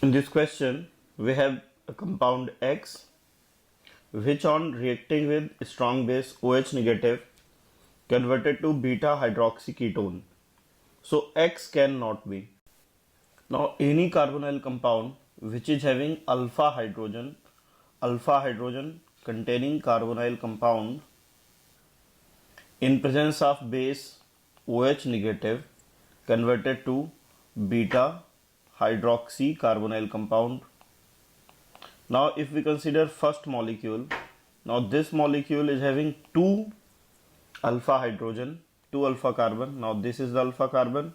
In this question, we have a compound X which on reacting with strong base OH negative converted to beta hydroxyketone. So X cannot be. Now any carbonyl compound which is having alpha hydrogen containing carbonyl compound in presence of base OH negative converted to beta hydroxy carbonyl compound. Now if we consider first molecule, now this molecule is having two alpha hydrogen, two alpha carbon. Now this is the alpha carbon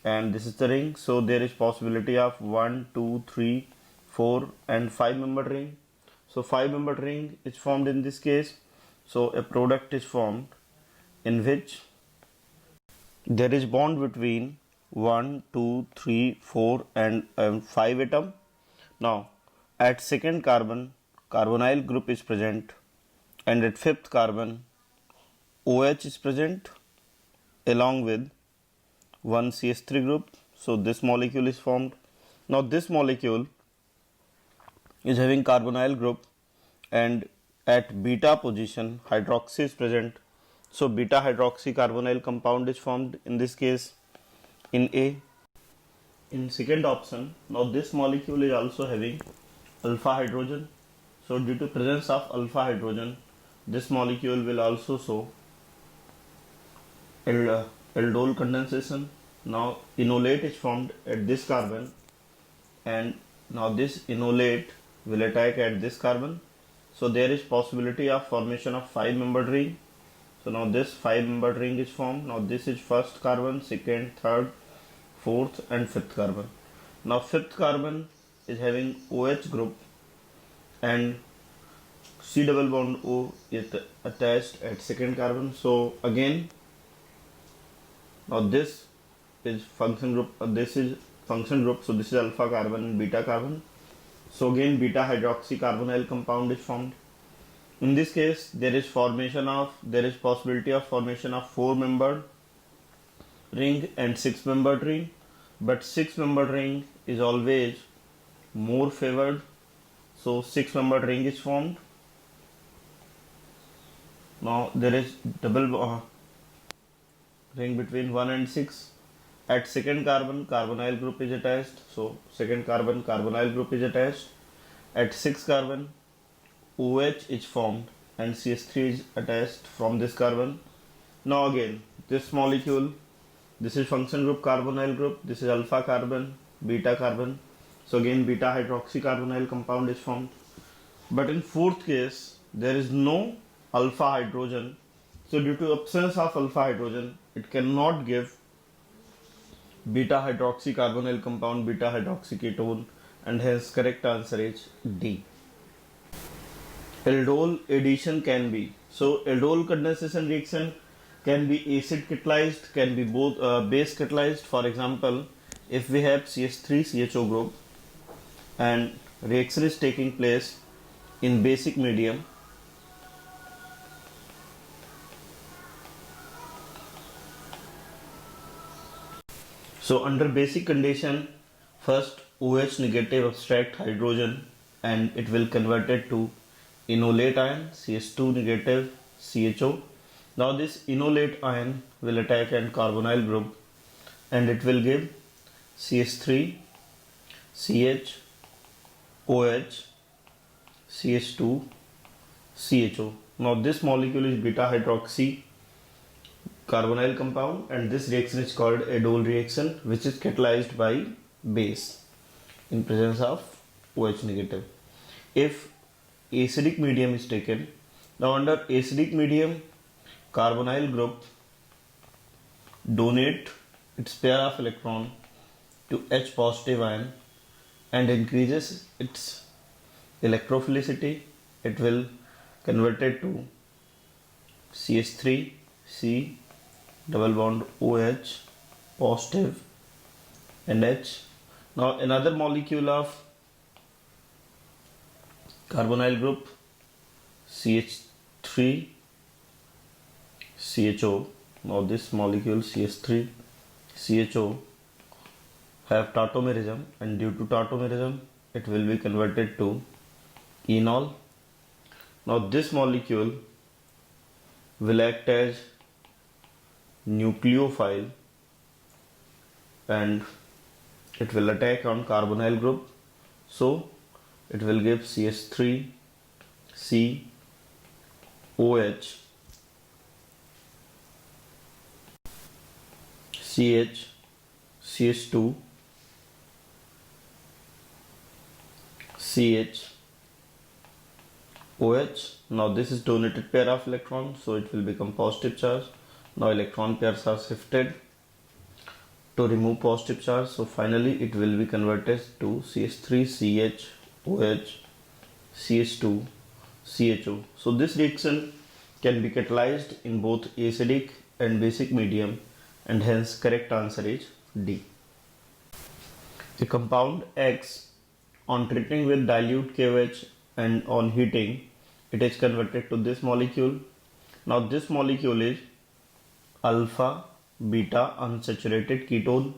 and this is the ring, so there is possibility of 1, 2, 3, 4 and 5 membered ring. So 5 membered ring is formed in this case. So a product is formed in which there is bond between 1, 2, 3, 4 and 5 atom. Now at second carbon, carbonyl group is present, and at fifth carbon OH is present along with one CH3 group. So this molecule is formed. Now this molecule is having carbonyl group and at beta position hydroxy is present. So beta hydroxy carbonyl compound is formed in this case in A. In second option, now this molecule is also having alpha hydrogen. So due to presence of alpha hydrogen, this molecule will also show aldol condensation. Now enolate is formed at this carbon, and now this enolate will attack at this carbon. So there is possibility of formation of 5 membered ring. So now this 5 membered ring is formed. Now this is first carbon, second, third, fourth and fifth carbon. Now fifth carbon is having OH group and C double bond O is attached at second carbon. So again, now this is function group, this is function group, so this is alpha carbon and beta carbon. So again beta hydroxy carbonyl compound is formed. In this case there is possibility of formation of 4 membered ring and 6 membered ring, but 6 membered ring is always more favored. So 6 membered ring is formed. Now there is double ring between 1 and 6. At second carbon, carbonyl group is attached. So second carbon, carbonyl group is attached. At 6 carbon, OH is formed and CH3 is attached from this carbon. Now again, this molecule, this is function group carbonyl group, this is alpha carbon, beta carbon. So again beta hydroxy carbonyl compound is formed. But in fourth case, there is no alpha hydrogen. So due to absence of alpha hydrogen, it cannot give beta hydroxy carbonyl compound, beta hydroxyketone, and hence correct answer is D. Aldol addition can be, so aldol condensation reaction can be acid catalyzed, can be both base catalyzed. For example, if we have CH3CHO group and reaction is taking place in basic medium, so under basic condition, first OH negative abstract hydrogen and it will convert it to enolate ion CH2 negative CHO. Now this enolate ion will attack an carbonyl group and it will give CH3 CH OH CH2 CHO. Now this molecule is beta hydroxy carbonyl compound and this reaction is called aldol reaction, which is catalyzed by base in presence of OH negative. If acidic medium is taken, now under acidic medium, carbonyl group donate its pair of electron to H positive ion and increases its electrophilicity. It will convert it to CH3 C double bond OH positive and H. Now another molecule of carbonyl group CH3 CHO. Now this molecule CH3 CHO have tautomerism, and due to tautomerism it will be converted to enol. Now this molecule will act as nucleophile and it will attack on carbonyl group, so it will give CH3 COH CH CH2 CH OH. Now this is donated pair of electrons, so it will become positive charge. Now electron pairs are shifted to remove positive charge, so finally it will be converted to CH3 CH OH CH2 CHO. So this reaction can be catalyzed in both acidic and basic medium, and hence correct answer is D. A compound X, on treating with dilute KOH and on heating, it is converted to this molecule. Now this molecule is alpha beta unsaturated ketone,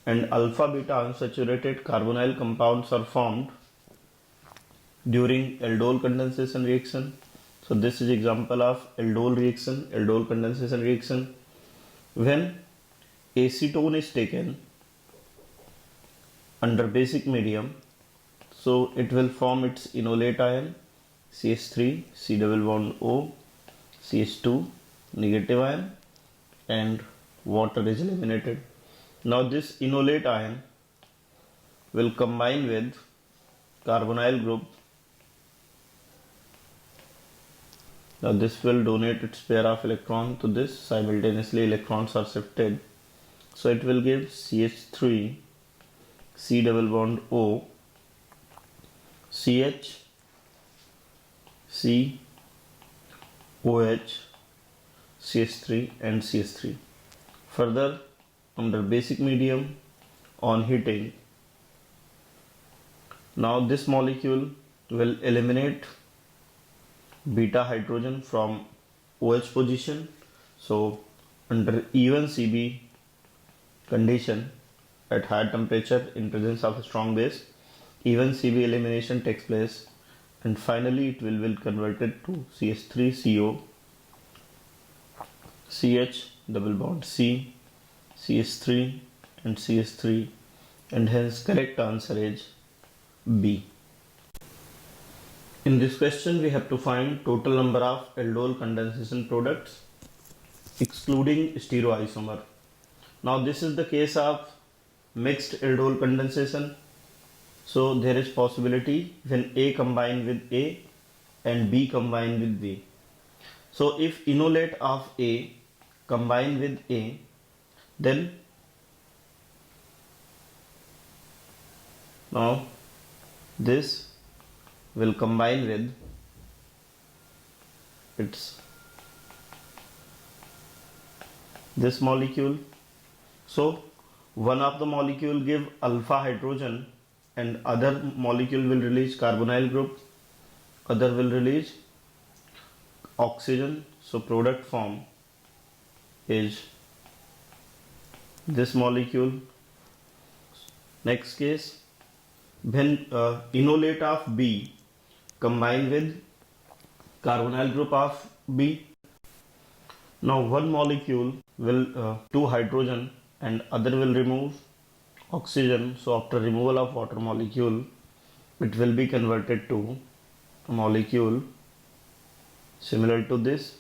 and alpha beta unsaturated carbonyl compounds are formed during aldol condensation reaction. So this is example of aldol reaction, aldol condensation reaction. When acetone is taken under basic medium, so it will form its enolate ion CH3 C double bond O CH2 negative ion, and water is eliminated. Now this enolate ion will combine with carbonyl group. Now this will donate its pair of electron to this, simultaneously electrons are shifted, so it will give CH3 C double bond O CH C OH CH3 and CH3. Further, under basic medium on heating, now this molecule will eliminate beta hydrogen from OH position. So under even Cb condition at high temperature in presence of a strong base, even Cb elimination takes place, and finally it will be converted to CH3CO CH double bond C CH3 and CH3, and hence correct answer is B. In this question we have to find total number of aldol condensation products excluding stereoisomer. Now this is the case of mixed aldol condensation, so there is possibility when A combine with A and B combine with B. So if enolate of A combine with A, then now this will combine with its this molecule. So one of the molecule give alpha hydrogen and other molecule will release carbonyl group, other will release oxygen, so product form is this molecule. Next case, when enolate of B combine with carbonyl group of B, now one molecule will two hydrogen and other will remove oxygen, so after removal of water molecule it will be converted to a molecule similar to this.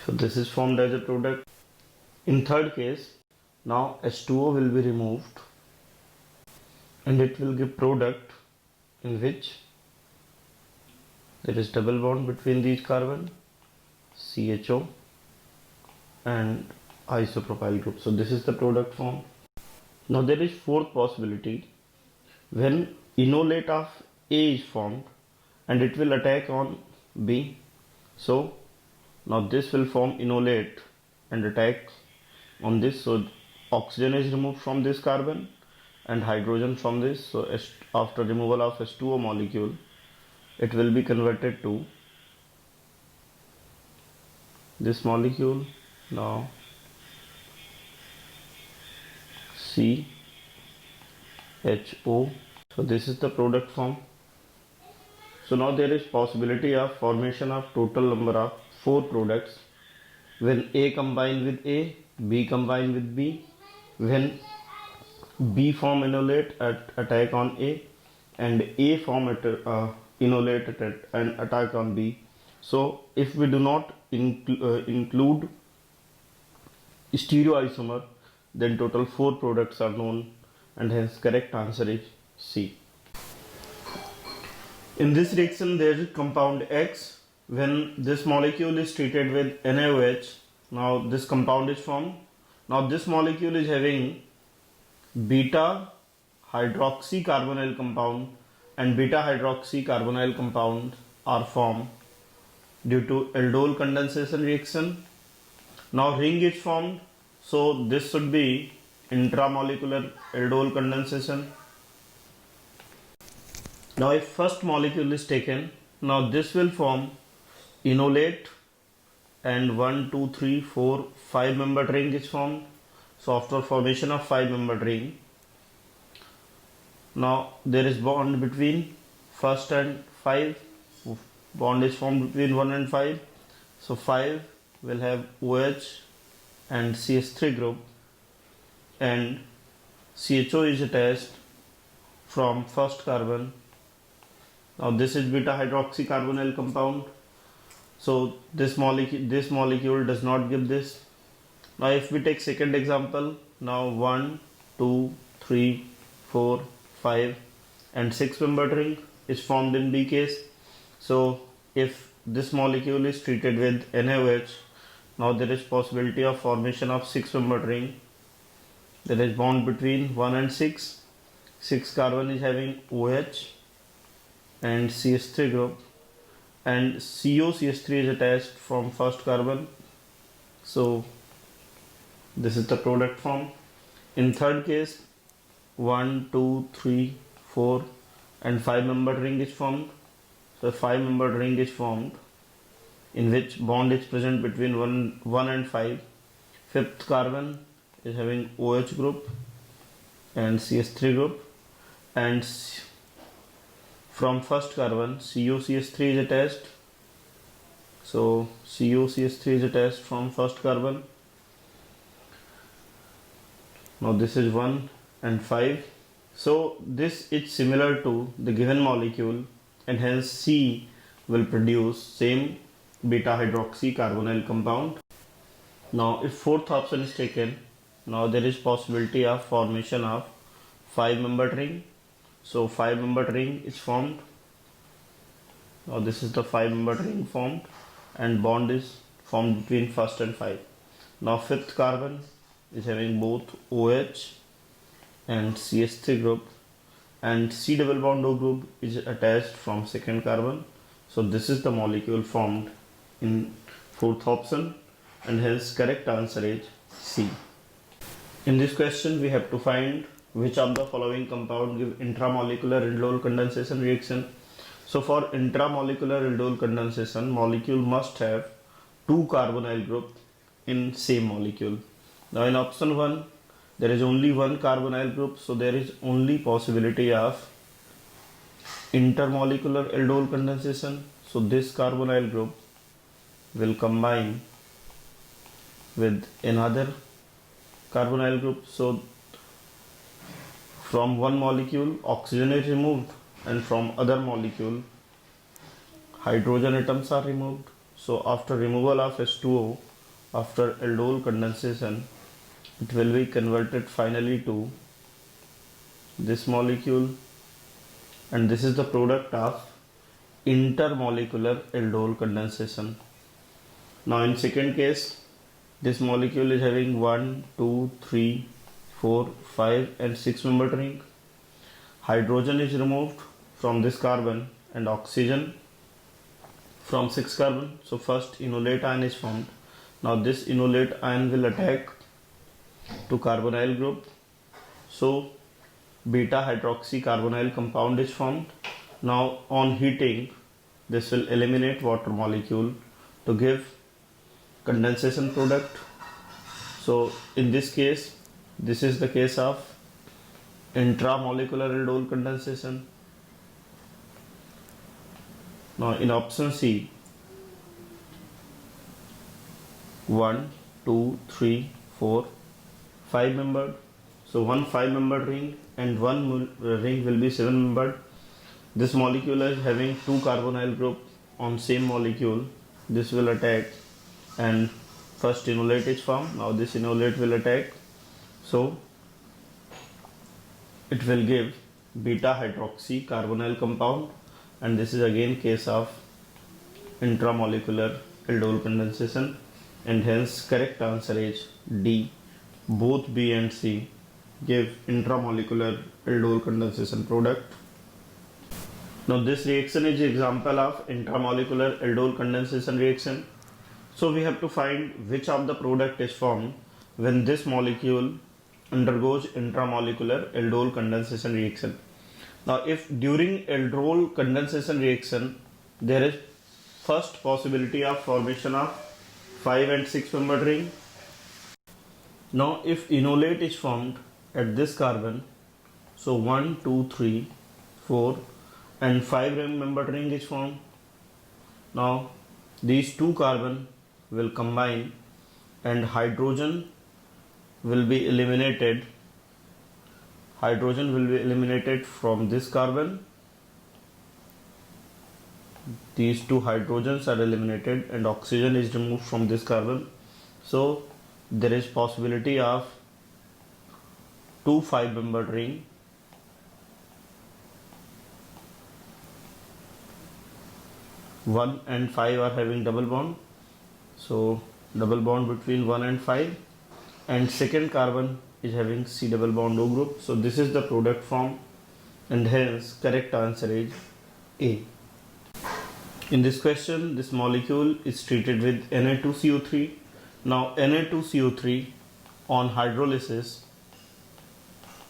So this is formed as a product. In third case, now H2O will be removed and it will give product in which there is double bond between these carbon, CHO and isopropyl group. So this is the product form. Now there is fourth possibility, when enolate of A is formed and it will attack on B. So now this will form enolate and attack on this. So oxygen is removed from this carbon and hydrogen from this. So after removal of H2O molecule, it will be converted to this molecule. Now CHO. So this is the product form. So now there is possibility of formation of total number of 4 products when A combine with A, B combine with B, when B form enolate at attack on A, and A form enolate at an attack on B. So if we do not include stereoisomer, then total 4 products are known, and hence correct answer is C. In this reaction there is compound X. When this molecule is treated with NaOH, now this compound is formed. Now this molecule is having beta hydroxycarbonyl compound, and beta hydroxycarbonyl compounds are formed due to aldol condensation reaction. Now ring is formed, so this should be intramolecular aldol condensation. Now if first molecule is taken, now this will form enolate, and 1, 2, 3, 4, 5 membered ring is formed. So after formation of 5 membered ring, now there is bond between first and 5. Bond is formed between 1 and 5. So 5 will have OH and CH3 group, and CHO is attached from first carbon. Now this is beta hydroxycarbonyl compound. So this molecule does not give this. Now if we take second example, now 1, 2, 3, 4, 5 and 6 membered ring is formed in B case. So if this molecule is treated with NaOH, now there is possibility of formation of 6 membered ring. There is bond between 1 and 6. 6 carbon is having OH and CH3 group, and COCH3 is attached from first carbon. So this is the product form. In third case, 1, 2, 3, 4 and 5 membered ring is formed. So 5 membered ring is formed in which bond is present between 1 and 5. Fifth carbon is having OH group and CH3 group, and from first carbon COCH3 is attached. So COCH3 is attached from first carbon. Now this is 1 and 5. So this is similar to the given molecule, and hence C will produce same beta hydroxycarbonyl compound. Now if fourth option is taken, now there is possibility of formation of 5 membered ring. So 5 membered ring is formed. Now this is the 5 membered ring formed, and bond is formed between first and 5. Now fifth carbon is having both OH and CH3 group, and C double bond O group is attached from second carbon. So this is the molecule formed in fourth option, and hence correct answer is C. In this question we have to find which of the following compound give intramolecular aldol condensation reaction. So for intramolecular aldol condensation, molecule must have 2 carbonyl group in same molecule. Now in option 1 there is only 1 carbonyl group, so there is only possibility of intermolecular aldol condensation. So this carbonyl group will combine with another carbonyl group. So from one molecule oxygen is removed, and from other molecule hydrogen atoms are removed. So after removal of H2O, after aldol condensation, it will be converted finally to this molecule, and this is the product of intermolecular aldol condensation. Now in second case, this molecule is having 1, 2, 3, 4, 5 and 6 membered ring. Hydrogen is removed from this carbon and oxygen from 6 carbon. So first enolate ion is formed. Now this enolate ion will attack to carbonyl group. So beta hydroxycarbonyl compound is formed. Now on heating, This will eliminate water molecule to give condensation product. So in this case, this is the case of intramolecular aldol condensation. Now in option C, 1, 2, 3, 4, 5 membered. So one 5 membered ring and one ring will be 7 membered. This molecule is having two carbonyl group on same molecule. This will attack and first enolate is formed. Now this enolate will attack. So it will give beta hydroxy carbonyl compound, and this is again case of intramolecular aldol condensation, and hence correct answer is D. Both B and C give intramolecular aldol condensation product. Now this reaction is example of intramolecular aldol condensation reaction. So we have to find which of the product is formed when this molecule undergoes intramolecular aldol condensation reaction. Now if during aldol condensation reaction there is first possibility of formation of 5 and 6 membered ring. Now if enolate is formed at this carbon, so 1, 2, 3, 4 and 5 membered ring is formed. Now these two carbon will combine and hydrogen will be eliminated. Hydrogen will be eliminated from this carbon. These two hydrogens are eliminated and oxygen is removed from this carbon. So there is possibility of two 5 membered ring. One and 5 are having double bond, so double bond between 1 and 5, and second carbon is having C double bond O group. So this is the product form, and hence correct answer is A. In this question, this molecule is treated with Na2CO3. Now Na2CO3 on hydrolysis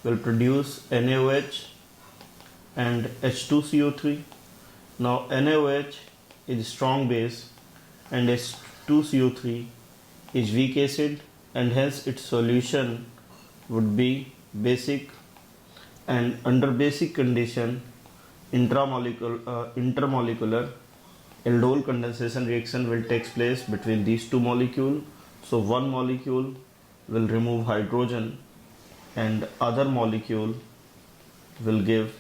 will produce NaOH and H2CO3. Now NaOH is strong base and H2CO3 is weak acid, and hence its solution would be basic, and under basic condition intermolecular aldol condensation reaction will take place between these two molecules. So one molecule will remove hydrogen and other molecule will give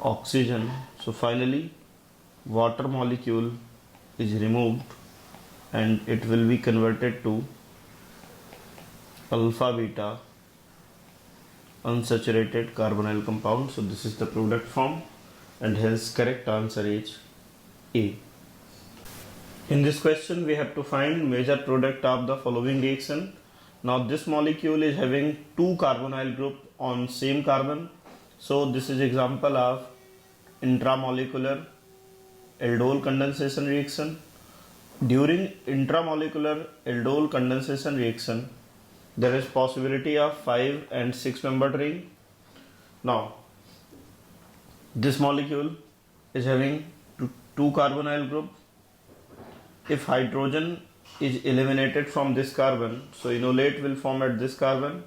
oxygen. So finally water molecule is removed and it will be converted to alpha beta unsaturated carbonyl compound. So this is the product form, and hence correct answer is A. In this question we have to find major product of the following reaction. Now this molecule is having two carbonyl group on same carbon, so this is example of intramolecular aldol condensation reaction. During intramolecular aldol condensation reaction there is possibility of 5 and 6 membered ring. Now this molecule is having two carbonyl group. If hydrogen is eliminated from this carbon, so enolate will form at this carbon,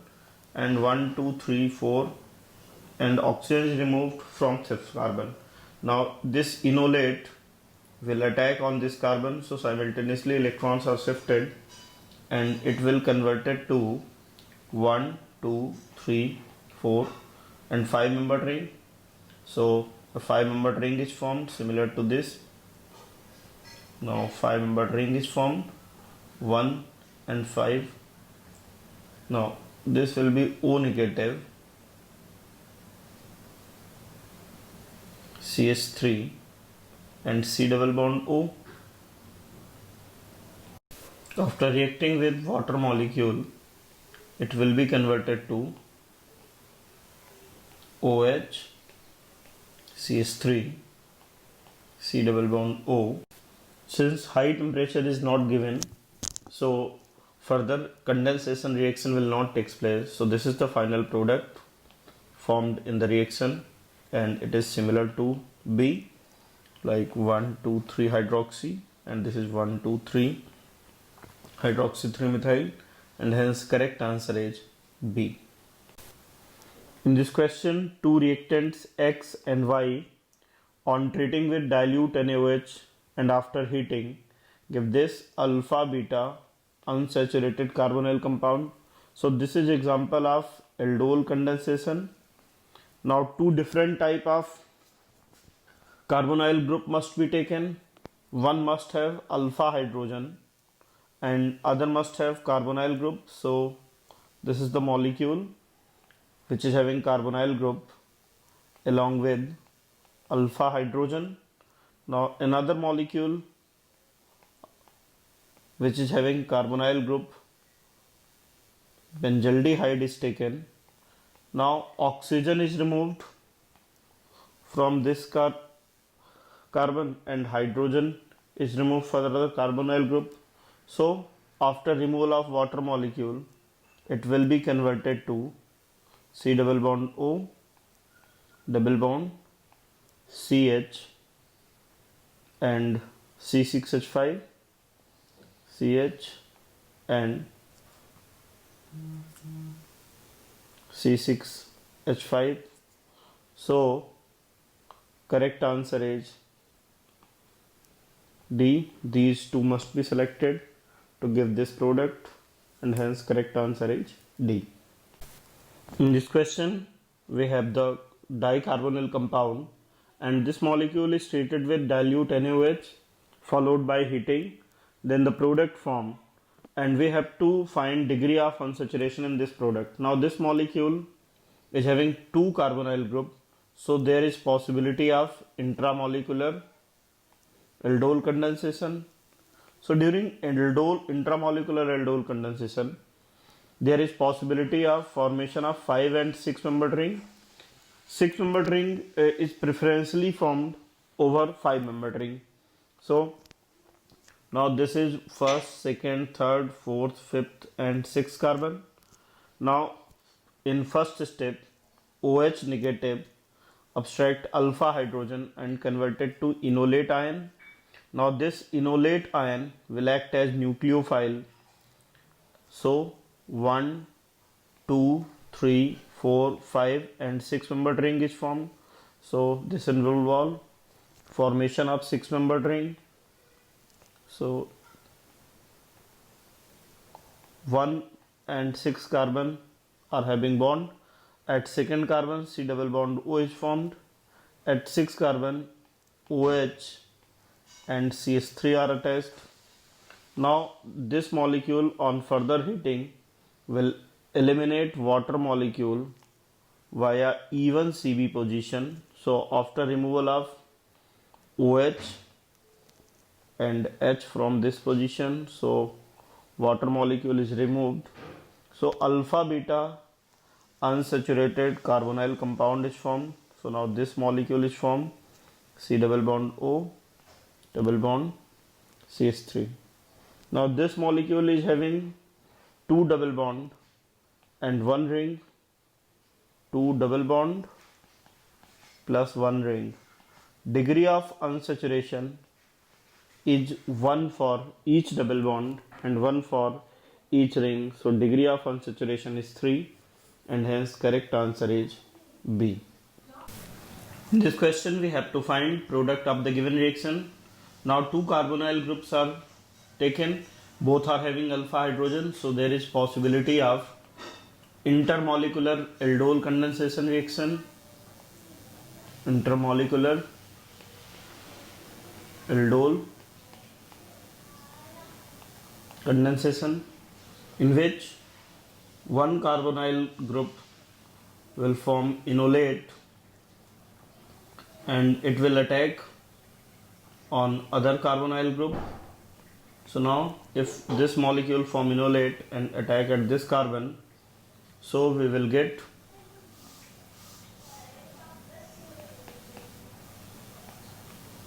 and 1, 2, 3, 4, and oxygen is removed from this carbon. Now this enolate will attack on this carbon, so simultaneously electrons are shifted and it will convert it to 1, 2, 3, 4 and 5 membered ring. So a 5 membered ring is formed similar to this. Now 5 membered ring is formed, 1 and 5. Now this will be O negative, CH3 and C double bond O. After reacting with water molecule, it will be converted to OH, CH3, C double bond O. Since high temperature is not given, so further condensation reaction will not take place. So this is the final product formed in the reaction, and it is similar to B. like 1 2 3 hydroxy, and this is 1 2 3 hydroxy 3 methyl, and hence correct answer is B. In this question, two reactants X and Y on treating with dilute NaOH and after heating give this alpha beta unsaturated carbonyl compound. So this is example of aldol condensation. Now two different type of carbonyl group must be taken. One must have alpha hydrogen and other must have carbonyl group. So this is the molecule which is having carbonyl group along with alpha hydrogen. Now another molecule which is having carbonyl group benzaldehyde is taken. Now oxygen is removed from this carbon and hydrogen is removed for the carbonyl group. So after removal of water molecule, it will be converted to C double bond O double bond CH and C6H5 CH and C6H5. So correct answer is D. These two must be selected to give this product, and hence correct answer is D. In this question, we have the dicarbonyl compound, and this molecule is treated with dilute NaOH followed by heating, then the product form, and we have to find degree of unsaturation in this product. Now this molecule is having two carbonyl group, so there is possibility of intramolecular aldol condensation. So during intramolecular aldol condensation, there is possibility of formation of 5 and 6 membered ring. 6 membered ring is preferentially formed over 5 membered ring. So now this is first, second, third, fourth, fifth and sixth carbon. Now in first step, OH negative abstract alpha hydrogen and converted to enolate ion. Now this enolate ion will act as nucleophile. So 1, 2, 3, 4, 5 and 6 membered ring is formed. So this will involve formation of 6 membered ring. So 1 and 6 carbon are having bond. At second carbon, C double bond O is formed. At 6 carbon, OH and CH3 are attached. Now this molecule on further heating will eliminate water molecule via even Cb position. So after removal of OH and H from this position, so water molecule is removed. So alpha beta unsaturated carbonyl compound is formed. So now this molecule is formed, C double bond O double bond CH3. Now this molecule is having two double bond and one ring, two double bond plus one ring. Degree of unsaturation is 1 for each double bond and 1 for each ring. So degree of unsaturation is 3, and hence correct answer is B. In this question, we have to find product of the given reaction. Now two carbonyl groups are taken, both are having alpha hydrogen, so there is possibility of intermolecular aldol condensation reaction. Intermolecular aldol condensation, in which one carbonyl group will form enolate and it will attack on other carbonyl group. So now if this molecule form enolate and attack at this carbon, so we will get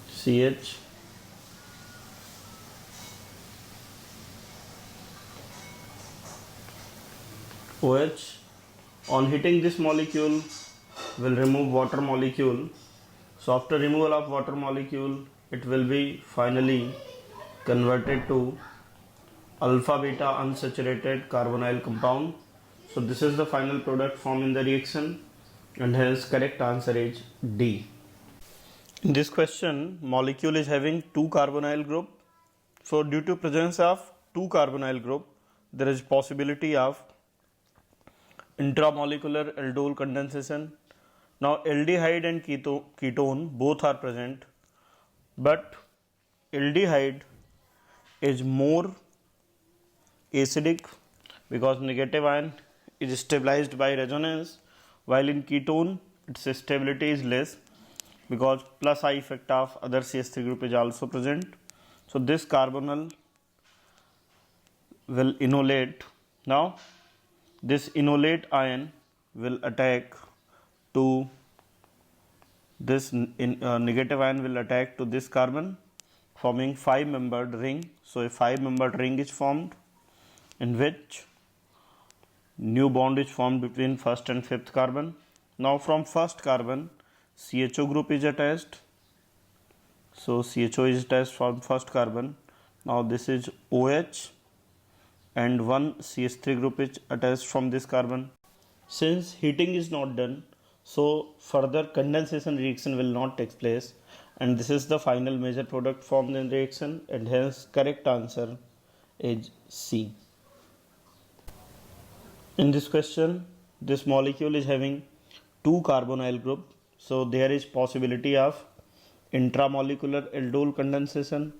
CH OH. On hitting this molecule will remove water molecule, So after removal of water molecule, it will be finally converted to alpha beta unsaturated carbonyl compound. So this is the final product formed in the reaction, and hence correct answer is D. In this question, molecule is having two carbonyl group. So due to presence of two carbonyl group, there is possibility of intramolecular aldol condensation. Now aldehyde and ketone both are present, but aldehyde is more acidic because negative ion is stabilized by resonance, while in ketone its stability is less because plus I effect of other CH3 group is also present. So this carbonyl will enolate. Now this enolate ion will attack to this negative ion will attack to this carbon, forming 5-membered ring. So a 5-membered ring is formed in which new bond is formed between first and fifth carbon. Now from first carbon CHO group is attached. So CHO is attached from first carbon. Now this is OH and one CH3 group is attached from this carbon. Since heating is not done, so further condensation reaction will not take place, and this is the final major product formed in reaction, and hence correct answer is C. In this question, this molecule is having two carbonyl group, so there is possibility of intramolecular aldol condensation,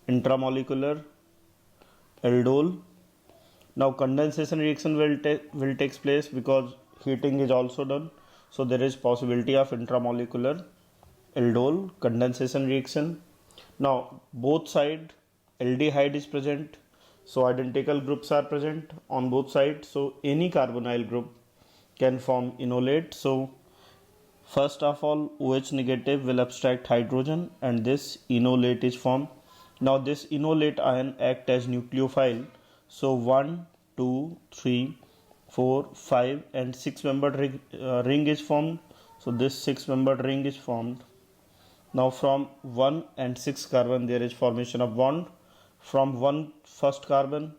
intramolecular aldol. Now condensation reaction will take place because heating is also done, so there is possibility of intramolecular aldol condensation reaction. Now both side aldehyde is present, so identical groups are present on both sides, so any carbonyl group can form enolate. So first of all OH negative will abstract hydrogen and this enolate is formed. Now this enolate ion act as nucleophile. So 1, 2, 3, 4, 5 and 6-membered ring is formed. So this 6-membered ring is formed. Now from 1 and 6 carbon there is formation of bond. From first carbon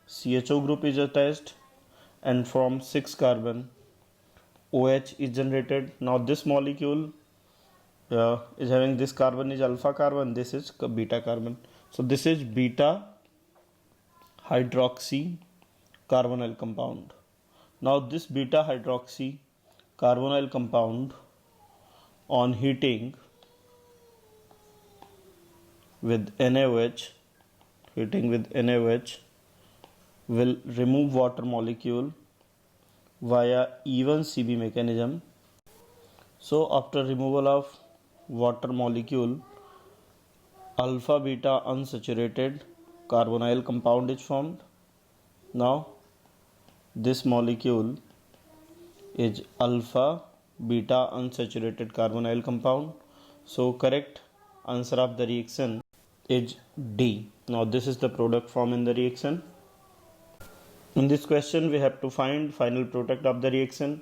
CHO group is attached, and from 6 carbon OH is generated. Now this molecule is having this carbon is alpha carbon, this is beta carbon. So this is beta hydroxy carbonyl compound. Now this beta hydroxy carbonyl compound on heating with NaOH will remove water molecule via even Cb mechanism. So after removal of water molecule, alpha beta unsaturated carbonyl compound is formed. Now this molecule is alpha beta unsaturated carbonyl compound. So correct answer of the reaction is D. Now this is the product formed in the reaction. In this question we have to find final product of the reaction.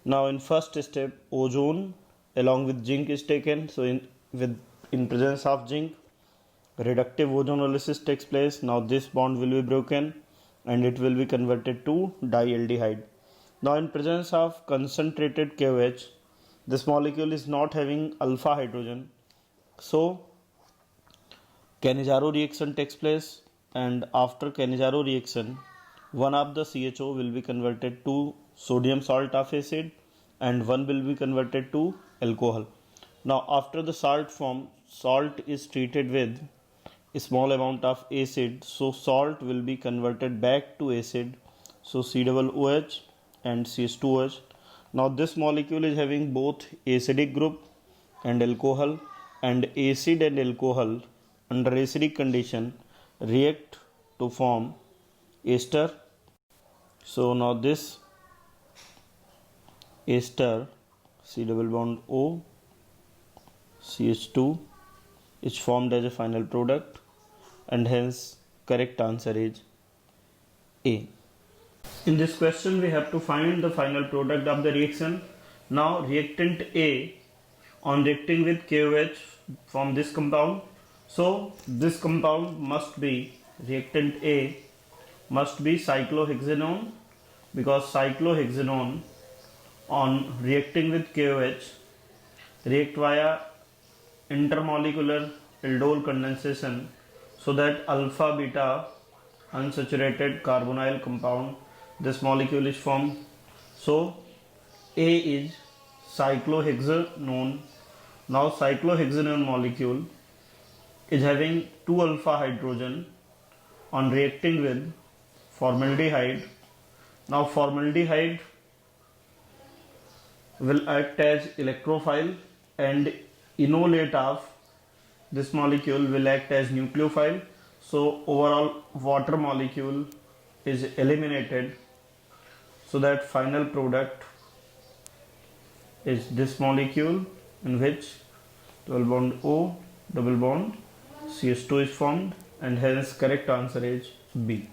Now in first step ozone along with zinc is taken. So in presence of zinc reductive ozonolysis takes place. Now this bond will be broken and it will be converted to dialdehyde. Now in presence of concentrated KOH, this molecule is not having alpha hydrogen, so Cannizzaro reaction takes place, and after Cannizzaro reaction one of the CHO will be converted to sodium salt of acid and one will be converted to alcohol. Now after the salt form, salt is treated with a small amount of acid, so salt will be converted back to acid, so COOH and CH2OH. Now this molecule is having both acidic group and alcohol, and acid and alcohol under acidic condition react to form ester. So now this ester C double bond O CH2 is formed as a final product, and hence correct answer is A. In this question we have to find the final product of the reaction. Now reactant A on reacting with KOH from this compound. So this compound must be, reactant A must be cyclohexanone, because cyclohexanone on reacting with KOH react via intermolecular aldol condensation, so that alpha beta unsaturated carbonyl compound, this molecule is formed. So A is cyclohexanone. Now cyclohexanone molecule is having 2 alpha hydrogen on reacting with formaldehyde. Now formaldehyde will act as electrophile, and enolate of this molecule will act as nucleophile. So overall water molecule is eliminated, so that final product is this molecule, in which double bond O, double bond CH2 is formed, and hence correct answer is B.